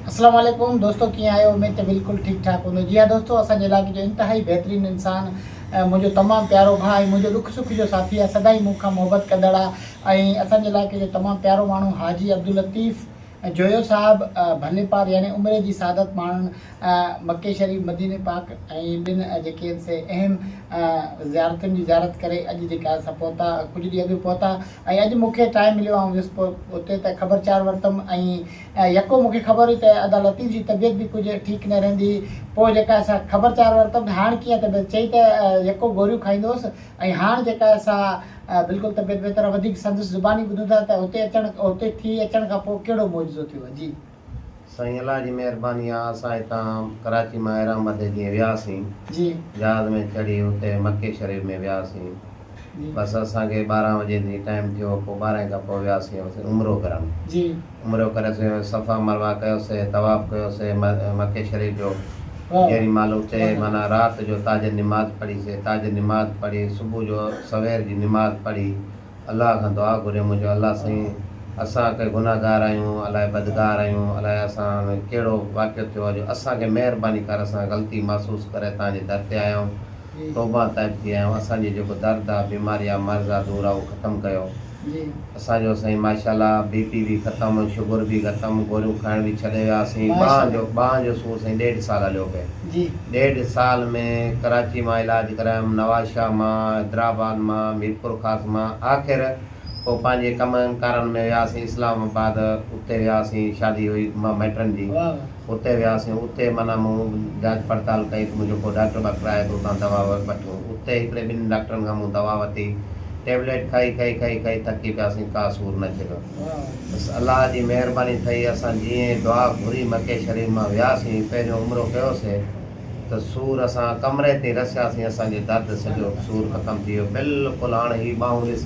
अस्सलाम वालेकुम दोस्तों, कीअं आहियो? उमेद त बिल्कुलु ठीकु ठाक हूंदो। जी हा दोस्तों, असांजे इलाइक़े जो इंतिहाई बहितरीनु इंसानु, मुंहिंजो तमामु प्यारो भाउ ऐं मुंहिंजो ॾुख सुख जो साथी आहे, सदाई मूंखां मोहबत कंदड़ आहे ऐं असांजे इलाइक़े जो तमामु प्यारो माण्हू हाजी अब्दुल लतीफ़ जोयो साहिबु भले पार यानी उमिरि जी सादत माण्हुनि मके शरीफ़ मदीने पाक ऐं ॿिनि जेके आहिनि से अहम ज़ियारतुनि जी ज़ियारत करे अॼु जेका असां पहुता, कुझु ॾींहं अॻु पहुता ऐं अॼु मूंखे टाइम मिलियो ऐं वियुसि पोइ उते त ख़बरचार वरितमि ऐं यको मूंखे ख़बर हुई त अदा लतीफ़ जी तबियत बि कुझु ठीकु न रहंदी। पोइ जेका असां ख़बरचार वरितमि हाणे कीअं तबियत, चई त यको गोरियूं खाईंदो हुउसि ऐं हाणे जेका असां बिल्कुलु तबियत बहितर वधीक संदसि ज़ुबानी ॿुधूं था त हुते थी अचण खां पोइ कहिड़ो मौजूदो थियो आहे। जी साईं अल्लाह जी महिरबानी आहे। असां हितां कराची मां अहराबाद जीअं वियासीं, जी जहाज़ में चढ़ी हुते मके शरीफ़ में वियासीं। बसि असांखे 12 बजे जी टाइम थियो, पोइ 12 खां पोइ वियासीं उमिरो करणु। जी उमिरो करे सफ़ा मरवा कयोसीं, तवाफ़ कयोसीं मके शरीफ़ जो। जेॾी महिल उते माना राति जो ताज निमाज़ पढ़ीसीं, ताज निमाज़ पढ़ी सुबुह जो सवेर जी निमाज़ पढ़ी अलाह खां दुआ घुरे, मुंहिंजो अलाह साईं असांखे गुनाहगार आहियूं, अलाए बदगार आहियूं, अलाए असां कहिड़ो वाक़ियो थियो आहे जो असांखे महिरबानी कर, असां ग़लती महसूसु करे तव्हांजे दर ते आया आहियूं, तौबा ताइब थी आया आहियूं। असांजी जेको दर्द आहे, बीमारी आहे, मर्ज़ आहे, दूर आहे, उहो ख़तमु कयो। असांजो साईं माशाल्लाह BP बि ख़तमु, शुगर बि ख़तमु, गोरियूं खाइण बि छॾे वियासीं। ॿांह जो सूरु साईं 1.5 साल हलियो पिए। 1.5 साल में कराची मां इलाजु करायमि, नवाज़शाह मां, हैदराबाद मां, मीरपुर ख़ास मां, आख़िर पोइ पंहिंजे कमनि कारनि में वियासीं इस्लामाबाद। उते वियासीं, शादी हुई माइटनि जी, उते वियासीं। उते माना मूं जांच पड़ताल कई त मुंहिंजो कोई डॉक्टर ॿाक्टर आहे त उतां दवा वठूं। उते हिकिड़े 2 डॉक्टरनि खां मूं दवा वरिती, टेबलेट खाई थकी पियासीं, का सूरु न थियो। बसि अलाह जी महिरबानी थी। असां जीअं दुआ घुरी मके शरीफ़ मां वियासीं, पहिरियों उमिरो कयोसीं त सूरु असां कमरे ते रसियासीं, असांजे दर्द सॼो सूरु ख़तमु थी वियो बिल्कुलु। हाणे ही ॿाहूं ॾिस,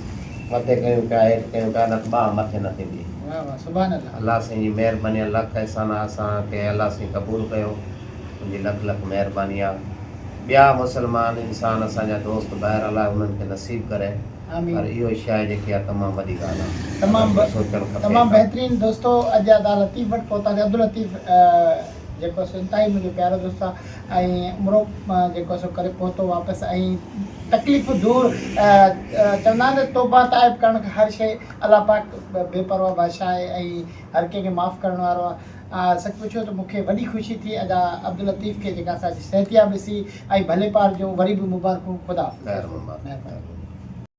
मथे कयूं पिया, हेठि कयूं पिया, न त ॿाह मथे न थींदी। अलाह साईं जी महिरबानी, लख अहसान आहे। असांखे अलाह साईं क़बूलु कयो, मुंहिंजी लख लख महिरबानी आहे। ॿिया मुस्लमान इंसान असांजा दोस्त ॿाहिरि, अलाह उन्हनि खे नसीब करे, पर इहो शइ जेकी आहे तमामु वॾी ॻाल्हि आहे, तमामु बहितरीनु। दोस्तों, अॼु अदा लतीफ़ वटि पहुतासीं। अब्दुल लतीफ़ जेको इंतिहाई मुंहिंजो प्यारो दोस्त आहे ऐं उमिरो जेको सो करे पहुतो वापसि ऐं तकलीफ़ दूर। चवंदा आहिनि त तौबा ताइब करण खां हर शइ अलाह पाक बेपरवाह बादशाह आहे ऐं हर कंहिंखे माफ़ु करण वारो आहे। सच पुछो त मूंखे वॾी ख़ुशी थी अदा अब्दुल लतीफ़ खे जेका असांजी सिहतियाब ॾिसी ऐं भले पार जो वरी बि मुबारकूं। ख़ुदा।